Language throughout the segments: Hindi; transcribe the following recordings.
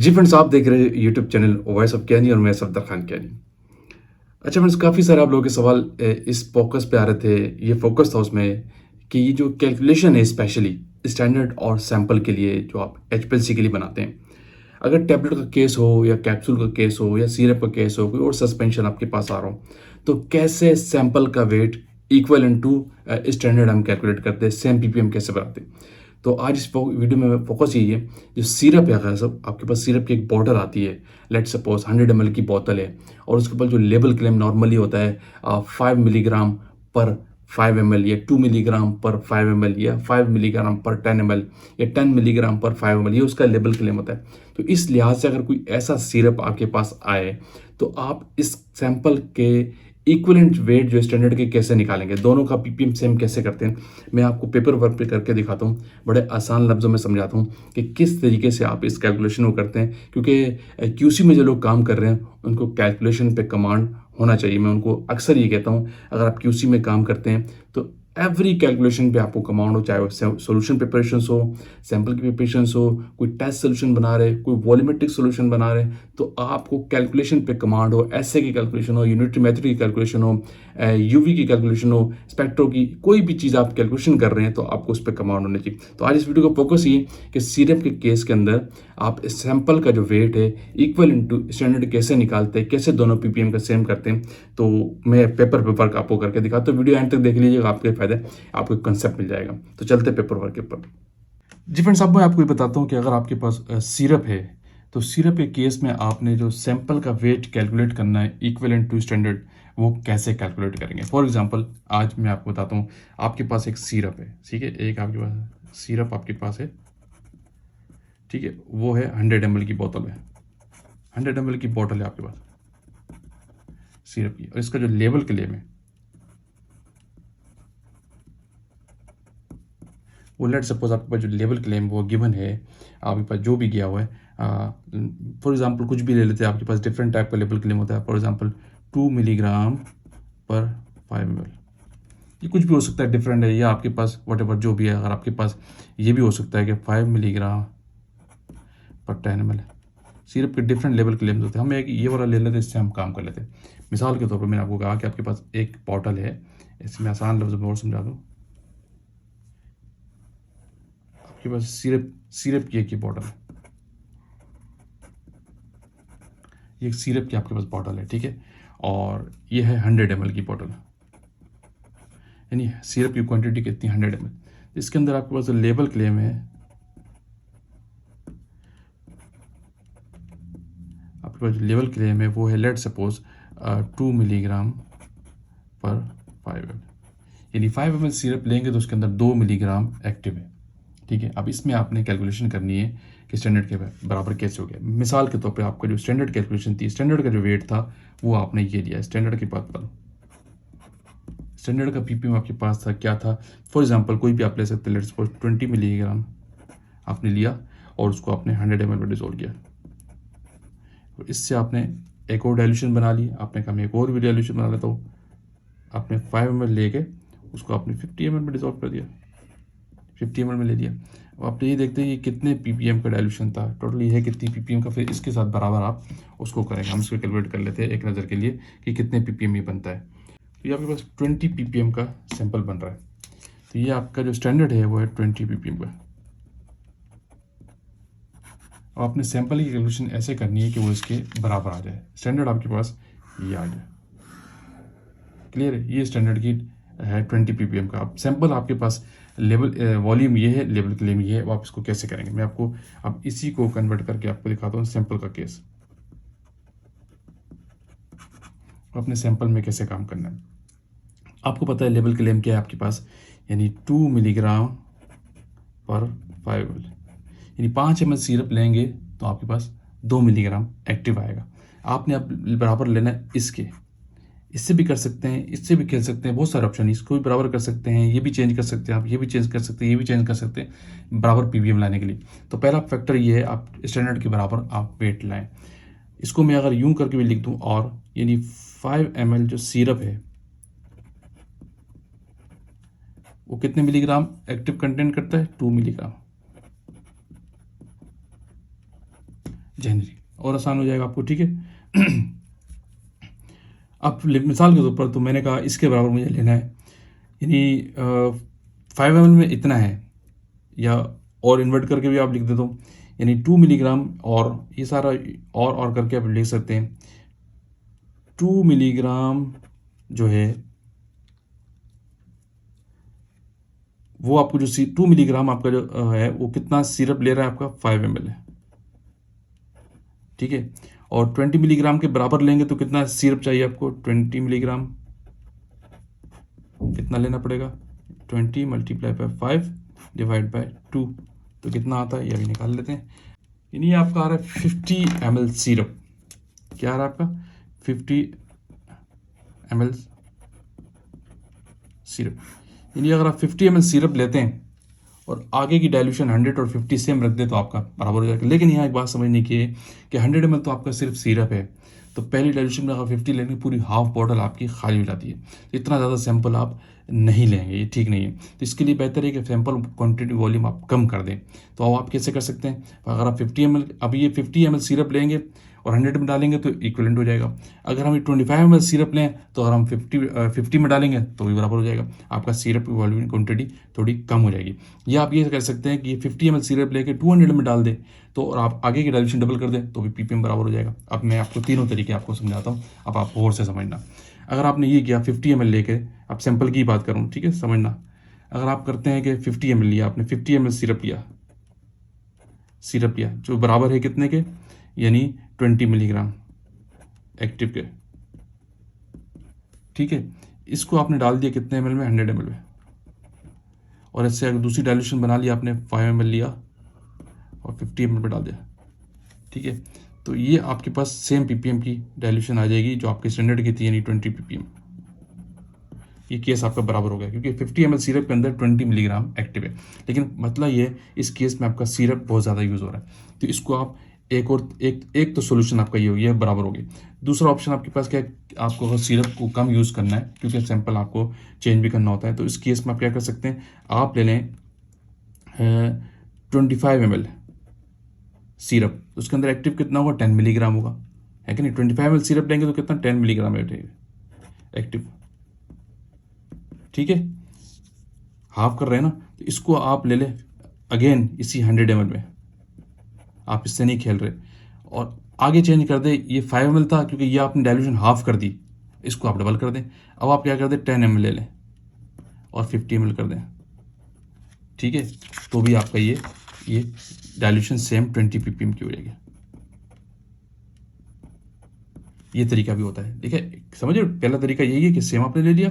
जी फ्रेंड्स, आप देख रहे हैं यूट्यूब चैनल वॉइस ऑफ कैनी और मैं सफदर खान कैनी। अच्छा फ्रेंड्स, काफ़ी सारे आप लोगों के सवाल इस फोकस पे आ रहे थे। ये फोकस था उसमें कि ये जो कैलकुलेशन है स्पेशली स्टैंडर्ड और सैंपल के लिए जो आप एचपीएलसी के लिए बनाते हैं, अगर टैबलेट का केस हो या कैप्सूल का केस हो या सिरप का केस हो, कोई और सस्पेंशन आपके पास आ रहा हो, तो कैसे सैंपल का वेट इक्वल टू स्टैंडर्ड हम कैलकुलेट करते हैं, सेम पीपीएम कैसे बनाते हैं। तो आज इस वीडियो में फोकस यही है। जो सिरप है, अगर सब आपके पास सिरप की एक बॉटल आती है, लेट सपोज 100 ml की बोतल है, और उसके ऊपर जो लेबल क्लेम नॉर्मली होता है 5 मिलीग्राम पर 5 ml या 2 मिलीग्राम पर 5 ml या 5 मिलीग्राम पर 10 ml या 10 मिलीग्राम पर 5 ml, ये उसका लेबल क्लेम होता है। तो इस लिहाज से अगर कोई ऐसा सिरप आपके पास आए तो आप इस सैंपल के इक्विवेलेंट वेट जो स्टैंडर्ड के कैसे निकालेंगे, दोनों का पीपीएम सेम कैसे करते हैं, मैं आपको पेपर वर्क पे करके दिखाता हूँ। बड़े आसान लफ्ज़ों में समझाता हूँ कि किस तरीके से आप इस कैलकुलेशन को करते हैं, क्योंकि क्यूसी में जो लोग काम कर रहे हैं उनको कैलकुलेशन पे कमांड होना चाहिए। मैं उनको अक्सर ये कहता हूँ, अगर आप क्यूसी में काम करते हैं तो एवरी कैलकुलेशन पे आपको कमांड हो, चाहे वो सोल्यूशन प्रिपरेशन हो, सैंपल की प्रिपरेशन हो, कोई टेस्ट सोल्यूशन बना रहे, कोई वॉल्यूमेट्रिक सोल्यूशन बना रहे, तो आपको कैलकुलेशन पे कमांड हो, एसए की कैलकुलेशन हो, यूनिटरी मेथड की कैलकुलेशन हो, यूवी की कैलकुलेशन हो, स्पेक्ट्रो की कोई भी चीज़ आप कैलकुलेशन कर रहे हैं तो आपको उस पर कमांड होनी चाहिए। तो आज इस वीडियो का फोकस ये कि सीरप के केस के अंदर आप सैंपल का जो वेट है इक्वल इनटू स्टैंडर्ड कैसे निकालते हैं, कैसे दोनों पीपीएम का सेम करते हैं। तो मैं पेपर वर्क आपको करके दिखाता हूँ। वीडियो एंड तक देख लीजिएगा, आपके फायदे, आपको कंसेप्ट मिल जाएगा। तो चलते पेपर वर्क के ऊपर। जी फ्रेंड्स, अब मैं आपको ये बताता हूँ कि अगर आपके पास सिरप है तो सिरप के केस में आपने जो सैंपल का वेट कैलकुलेट करना है इक्विवेलेंट टू स्टैंडर्ड, वो कैसे कैलकुलेट करेंगे। फॉर एग्जांपल आज मैं आपको बताता हूँ, आपके पास एक सिरप है, ठीक है, एक आपके पास सिरप आपके पास है, ठीक है, वो है 100 ml की बोतल है, 100 ml की बोतल है आपके पास सिरप की, और इसका जो लेबल क्लेम है वो लेट सपोज आपके पास जो लेबल क्लेम वो गिवन है, आपके पास जो भी गया हुआ है, फॉर एग्जांपल कुछ भी ले लेते हैं, आपके पास डिफरेंट टाइप का लेबल क्लेम होता है। फॉर एग्जांपल 2 मिलीग्राम पर 5 ml, ये कुछ भी हो सकता है, डिफरेंट है, या आपके पास वट जो भी है। अगर आपके पास ये भी हो सकता है कि 5 मिलीग्राम पर 10 ml, सिरप के डिफरेंट लेवल क्लेम्स होते हैं। हम एक ये वाला ले लेते हैं, इससे हम काम कर लेते हैं। मिसाल के तौर पर मैंने आपको कहा कि आपके पास एक बॉटल है, इसमें आसान लफ्ज़ में और समझा दूँ, आपके पास सिरप की एक बॉटल है, ये एक सिरप की आपके पास बॉटल है, ठीक है, और ये है 100 ml की बॉटल, यानी सिरप की क्वांटिटी कितनी, 100 ml। इसके अंदर आपके पास जो लेबल क्लेम है, आपके पास जो लेवल क्लेम है वो है लेट सपोज 2 मिलीग्राम पर 5 ml, यानी 5 ml सिरप लेंगे तो उसके अंदर 2 मिलीग्राम एक्टिव है, ठीक है। अब इसमें आपने कैलकुलेशन करनी है कि स्टैंडर्ड के बराबर कैसे हो गया। मिसाल के तौर पे आपका जो स्टैंडर्ड कैलकुलेशन थी, स्टैंडर्ड का जो वेट था वो आपने ये लिया, स्टैंडर्ड की बात करो, स्टैंडर्ड का पीपीएम आपके पास था, क्या था, फॉर एग्जांपल कोई भी आप ले सकते हैं, लेट्स सपोज 20 मिलीग्राम आपने लिया और उसको आपने 100 ml में डिसोल्व किया। तो इससे आपने एक और डाइल्यूशन बना ली, आपने कहा मैं एक और भी डाइल्यूशन बना लेता हूँ, आपने 5 ml लेके उसको आपने 50 ml में डिसॉल्व कर दिया, 50 ml में ले लिया। अब आप ये देखते हैं कि कितने पीपीएम का डाइल्यूशन था, टोटल ये है कितनी पीपीएम का, फिर इसके साथ बराबर आप उसको करेंगे। हम इसको कैलकुलेट कर लेते हैं एक नज़र के लिए कि कितने पीपीएम ये बनता है। तो ये आपके पास 20 पीपीएम का सैंपल बन रहा है, तो ये आपका जो स्टैंडर्ड है वो है 20 पीपीएम का। और आपने सैंपल की कैलकुलेशन ऐसे करनी है कि वो इसके बराबर आ जाए, स्टैंडर्ड आपके पास ये आ जाए, क्लियर है। ये स्टैंडर्ड की है 20 पीपीएम का। अब सैंपल आपके पास लेवल वॉल्यूम ये है, लेवल क्लेम ये है, आप इसको कैसे करेंगे, मैं आपको अब इसी को कन्वर्ट करके आपको दिखाता हूँ सैंपल का केस, अपने सैंपल में कैसे काम करना है। आपको पता है लेवल क्लेम क्या है आपके पास, यानी 2 मिलीग्राम पर 5 ml, यानी 5 ml सिरप लेंगे तो आपके पास 2 मिलीग्राम एक्टिव आएगा। आपने अब बराबर लेना है इसके, इससे भी कर सकते हैं, इससे भी खेल सकते हैं, बहुत सारे ऑप्शन, इसको भी बराबर कर सकते हैं, ये भी चेंज कर सकते हैं आप, ये भी चेंज कर सकते हैं, ये भी चेंज कर सकते हैं बराबर पीवीएम लाने के लिए। तो पहला फैक्टर ये है, आप स्टैंडर्ड के बराबर आप वेट लाएं। इसको मैं अगर यूं करके भी लिख दूं, और यानी 5 ml जो सिरप है वो कितने मिलीग्राम एक्टिव कंटेंट करता है, 2 मिलीग्राम, जनवरी, और आसान हो जाएगा आपको, ठीक है। अब मिसाल के तौर पर तो मैंने कहा इसके बराबर मुझे लेना है, यानी 5 ml में इतना है, या और इन्वर्ट करके भी आप लिख दे दो, यानी 2 मिलीग्राम, और ये सारा और करके आप लिख सकते हैं 2 मिलीग्राम जो है वो आपको जो 2 मिलीग्राम आपका जो है वो कितना सिरप ले रहा है आपका 5 ml है, ठीक है। और 20 मिलीग्राम के बराबर लेंगे तो कितना सिरप चाहिए आपको, 20 मिलीग्राम कितना लेना पड़ेगा, 20 मल्टीप्लाई बाय 5 डिवाइड बाय 2, तो कितना आता है ये अभी निकाल लेते हैं। यानी आपका आ रहा है 50 ml सिरप, क्या आ रहा है आपका 50 ml सिरप। यानी अगर आप 50 ml सिरप लेते हैं और आगे की डाइल्यूशन 100 और 50 सेम रख दे तो आपका बराबर हो जाएगा। लेकिन यहाँ एक बात समझने की है कि 100 ml तो आपका सिर्फ सिरप है, तो पहली डाइल्यूशन में अगर 50 लेंगे पूरी हाफ बॉटल आपकी खाली हो जाती है, तो इतना ज़्यादा सैंपल आप नहीं लेंगे, ये ठीक नहीं है। तो इसके लिए बेहतर है कि सैंपल क्वांटिटी वॉल्यूम आप कम कर दें। तो अब आप कैसे कर सकते हैं, अगर आप 50 ml, अब ये 50 ml सिरप लेंगे और 100 में डालेंगे तो इक्विवेलेंट हो जाएगा। अगर हम 25 ml सिरप लें तो अगर हम 50 में डालेंगे तो भी बराबर हो जाएगा, आपका सिरप की वॉल्यूम क्वांटिटी थोड़ी कम हो जाएगी। या आप ये कर सकते हैं कि 50 ml सिरप लेके 200 में डाल दें, तो और आप आगे की डाइल्यूशन डबल कर दें तो भी ppm बराबर हो जाएगा। अब मैं आपको तीनों तरीके आपको समझाता हूँ, अब आप और से समझना। अगर आपने ये किया 50 ml लेके, अब सैंपल की बात करूँ, ठीक है, समझना। अगर आप करते हैं कि 50 ml लिया आपने, 50 ml सिरप लिया जो बराबर है कितने के, यानी 20 मिलीग्राम एक्टिव के, ठीक है। इसको आपने डाल दिया कितने ml में, 100 ml में, और इससे अगर दूसरी डाइल्यूशन बना लिया आपने, 5 ml लिया और 50 ml पे डाल दिया, ठीक है। तो ये आपके पास सेम ppm की डाइल्यूशन आ जाएगी जो आपके स्टैंडर्ड की थी, यानी 20 ppm। ये केस आपका बराबर हो गया क्योंकि 50 ml सिरप के अंदर 20 मिलीग्राम एक्टिव है। लेकिन मतलब ये इस केस में आपका सिरप बहुत ज़्यादा यूज़ हो रहा है, तो इसको आप एक तो सोल्यूशन आपका ये हो गया, बराबर हो गई। दूसरा ऑप्शन आपके पास क्या है, आपको अगर सिरप को कम यूज़ करना है क्योंकि सैंपल आपको चेंज भी करना होता है, तो इस केस में आप क्या कर सकते हैं, आप ले लें 25 ml सिरप, तो उसके अंदर एक्टिव कितना होगा, 10 मिलीग्राम होगा, है कि नहीं। 25 ml सिरप लेंगे तो कितना, 10 मिलीग्राम एक्टिव, ठीक है, हाफ कर रहे हैं ना। तो इसको आप ले लें अगेन इसी 100 ml में, आप इससे नहीं खेल रहे, और आगे चेंज कर दे, ये 5 ml था क्योंकि ये आपने डाइल्यूशन हाफ कर दी, इसको आप डबल कर दें। अब आप क्या कर दें, 10 ml ले लें और 50 ml कर दें, ठीक है, तो भी आपका ये डाइल्यूशन सेम 20 ppm की हो जाएगी। ये तरीका भी होता है, ठीक है, समझ रहे हो। पहला तरीका यही है कि सेम आपने ले लिया,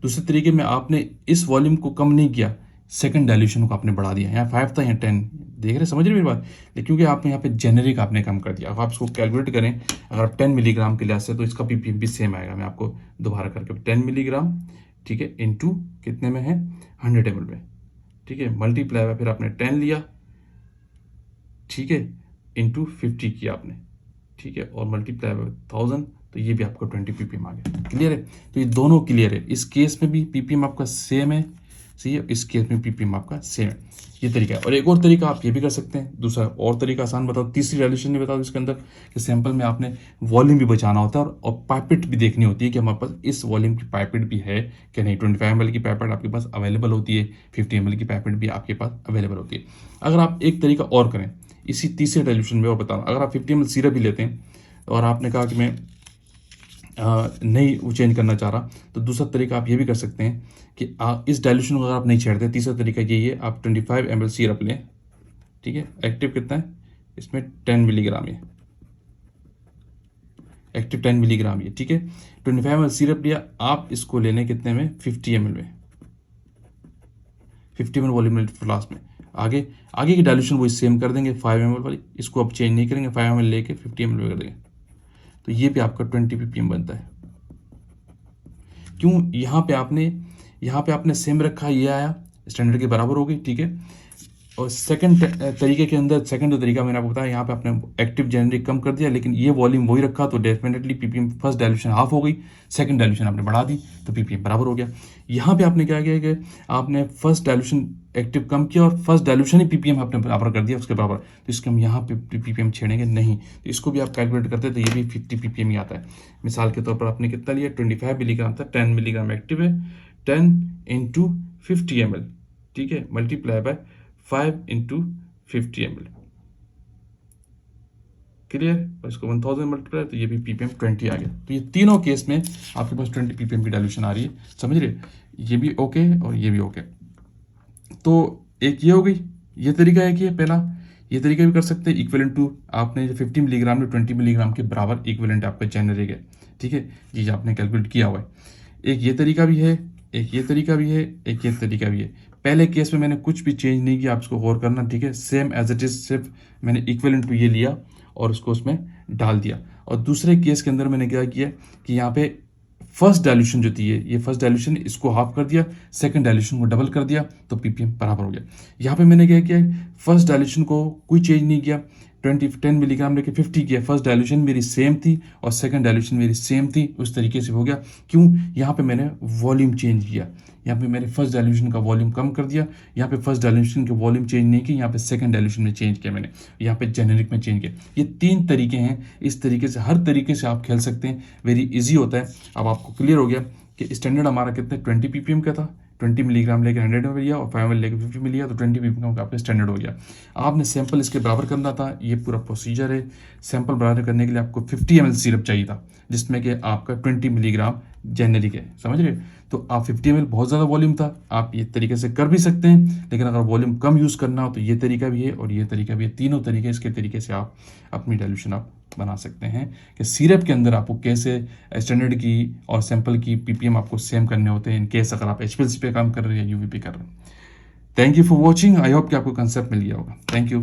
दूसरे तरीके में आपने इस वॉल्यूम को कम नहीं किया, सेकंड डाइल्यूशन को आपने बढ़ा दिया, यहाँ 5 था यहाँ 10, देख रहे, समझ रहे मेरी बात। लेकिन क्योंकि आपने यहाँ पे जेनेरिक आपने कम कर दिया। अब आप इसको कैलकुलेट करें, अगर आप 10 मिलीग्राम के लिहाज से, तो इसका ppm भी सेम आएगा। मैं आपको दोबारा करके 10 मिलीग्राम, ठीक है, इंटू कितने में है, 100 ml में, ठीक है, मल्टीप्लाई बाय, फिर आपने 10 लिया, ठीक है, इंटू 50 किया आपने, ठीक है, और मल्टीप्लाई बाय 1000, तो ये भी आपका 20 ppm आ गया। क्लियर है, तो ये दोनों क्लियर है। इस केस में भी ppm आपका सेम है, सही है, इस केस में ppm आपका सेम है। ये तरीका है। और एक और तरीका आप ये भी कर सकते हैं, दूसरा और तरीका आसान बताओ, तीसरी डाइल्यूशन नहीं बताओ इसके अंदर, कि सैंपल में आपने वॉल्यूम भी बचाना होता है और पाइपेट भी देखनी होती है कि हमारे पास इस वॉल्यूम की पाइपेट भी है कि नहीं। 25 ml की पाइपेट आपके पास अवेलेबल होती है, 50 ml की पाइपेट भी आपके पास अवेलेबल होती है। अगर आप एक तरीका और करें इसी तीसरे डाइल्यूशन में, और बता रहा हूँ, अगर आप 50 ml सिरप भी लेते हैं और आपने कहा कि मैं नहीं वो चेंज करना चाह रहा, तो दूसरा तरीका आप ये भी कर सकते हैं कि इस डाइल्यूशन को अगर आप नहीं छेड़ते, तीसरा तरीका यही है, आप 25 ml सिरप लें, ठीक है, एक्टिव कितना है इसमें, 10 मिलीग्राम, ये एक्टिव 10 मिलीग्राम ये, ठीक है। 25 ml सिरप लिया, आप इसको लेने कितने में, 50 ml में, 50 ml वॉल्यूम फ्लास्क में। आगे की डाइल्यूशन वो सेम कर देंगे, 5 ml वाली, इसको आप चेंज नहीं करेंगे, 5 ml लेके 50 ml में कर देंगे, तो ये भी आपका 20 ppm बनता है। क्यों, यहाँ पे आपने सेम रखा, ये आया स्टैंडर्ड के बराबर हो गई, ठीक है। और सेकंड तरीके के अंदर सेकंड जो तरीका मैंने आपको बताया, यहाँ पे आपने एक्टिव जेनरिक कम कर दिया लेकिन ये वॉल्यूम वही रखा, तो definitely ppm first dilution half हो गई, सेकंड डायल्यूशन आपने बढ़ा दी तो पीपीएम बराबर हो गया। यहाँ पे आपने क्या किया कि आपने फर्स्ट डायल्यूशन एक्टिव कम किया और फर्स्ट डायल्यूशन ही पीपीएम आपने बराबर कर दिया उसके बराबर, तो इसके हम यहाँ पे पीपीएम छेड़ेंगे नहीं, तो इसको भी आप कैलकुलेट करते हैं तो ये भी 50 पीपीएम ही आता है। मिसाल के तौर पर आपने कितना लिया, 25 मिलीग्राम था, 10 मिलीग्राम एक्टिव है, 10 इंटू 50 ml, ठीक है, multiply by 5 into 50 ml, clear, और इसको 1000 मल्टीप्लाई तो ये भी पीपीएम 20 आ गया। तो ये तीनों केस में आपके पास 20 पीपीएम की डायल्यूशन आ रही है, समझ रहे, ये भी ओके और ये भी ओके। तो एक ये हो गई, ये तरीका है कि पहला ये तरीका भी कर सकते हैं, इक्विवेलेंट टू आपने 50 मिलीग्राम में 20 मिलीग्राम के बराबर इक्विवेलेंट आपका जेनरिक है, ठीक है, ये आपने कैलकुलेट किया हुआ है। एक ये तरीका भी है, एक ये तरीका भी है, एक ये तरीका भी है। पहले केस में मैंने कुछ भी चेंज नहीं किया, आप इसको गौर करना, ठीक है, सेम एज इट इज, सिर्फ मैंने इक्विवेलेंट टू ये लिया और उसको उसमें डाल दिया। और दूसरे केस के अंदर मैंने क्या किया कि यहाँ पे फर्स्ट डायल्यूशन जो थी ये फर्स्ट डायल्यूशन इसको हाफ कर दिया, सेकंड डायल्यूशन को डबल कर दिया तो पीपीएम बराबर हो गया। यहाँ पे मैंने क्या किया, फर्स्ट डायल्यूशन को कोई चेंज नहीं किया, 10 मिलीग्राम लेके 50 किया, फर्स्ट डायल्यूशन मेरी सेम थी और सेकंड डायल्यूशन मेरी सेम थी, उस तरीके से हो गया। क्यों, यहाँ पे मैंने वॉल्यूम चेंज किया, यहाँ पे मैंने फर्स्ट डायल्यूशन का वॉल्यूम कम कर दिया, यहाँ पे फर्स्ट डायल्यूशन के वॉल्यूम चेंज नहीं की, यहाँ पे सेकंड डायल्यूशन में चेंज किया मैंने, यहाँ पे जेनेरिक में चेंज किया। ये तीन तरीके हैं, इस तरीके से हर तरीके से आप खेल सकते हैं, वेरी इजी होता है। अब आपको क्लियर हो गया कि स्टैंडर्ड हमारा कितने 20 पीपीएम का था, 20 मिलीग्राम लेके 100 में लिया और 5 में लेके 50 में लिया तो 20 पीपीएम का आपका स्टैंडर्ड हो गया। आपने सैंपल इसके बराबर करना था, ये पूरा प्रोसीजर है। सैंपल बराबर करने के लिए आपको 50 ml सिरप चाहिए था जिसमें कि आपका 20 मिलीग्राम जेनेरिक है, समझ रहे, तो आप 50 ml बहुत ज़्यादा वॉल्यूम था, आप ये तरीके से कर भी सकते हैं, लेकिन अगर वॉल्यूम कम यूज़ करना हो तो ये तरीका भी है और ये तरीका भी है, तीनों तरीके इसके तरीके से आप अपनी डायल्यूशन आप बना सकते हैं कि सिरप के अंदर आपको कैसे स्टैंडर्ड की और सैंपल की पीपीएम आपको सेम करने होते हैं इन केस अगर आप एचपीएलसी पे काम कर रहे हैं या यूवी पे कर रहे हैं। Thank you for watching, I hope कि आपको कंसेप्ट मिल गया होगा, थैंक यू।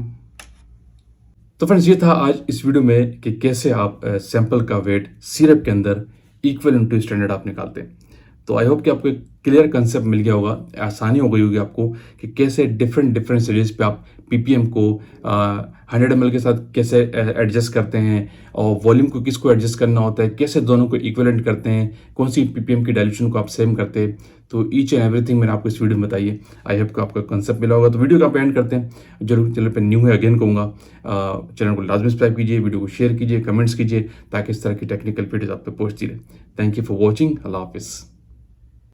तो फ्रेंड्स ये था आज इस वीडियो में कि कैसे आप सैंपल का वेट सिरप के अंदर इक्वल टू स्टैंडर्ड आप निकालते हैं। तो आई होप कि आपको एक क्लियर कंसेप्ट मिल गया होगा, आसानी हो गई होगी आपको कि कैसे डिफरेंट स्टेजेस पे आप पीपीएम को 100 ml के साथ कैसे एडजस्ट करते हैं और वॉल्यूम को किसको एडजस्ट करना होता है, कैसे दोनों को इक्विवेलेंट करते हैं, कौन सी पीपीएम की डायल्यूशन को आप सेम करते हैं। तो ईच एंड एवरीथिंग मैंने आपको इस वीडियो में बताई है। आई होप को आपका कंसेप्ट मिला होगा। तो वीडियो का आप एंड करते हैं, जरूर चैनल पर न्यू है अगेन कहूँगा, चैनल को लाजमी सब्सक्राइब कीजिए, वीडियो को शेयर कीजिए, कमेंट्स कीजिए ताकि इस तरह की टेक्निकल वीडियोज आप पे पहुँचती रहे। थैंक यू फॉर वॉचिंग, अल्लाह हाफिज़।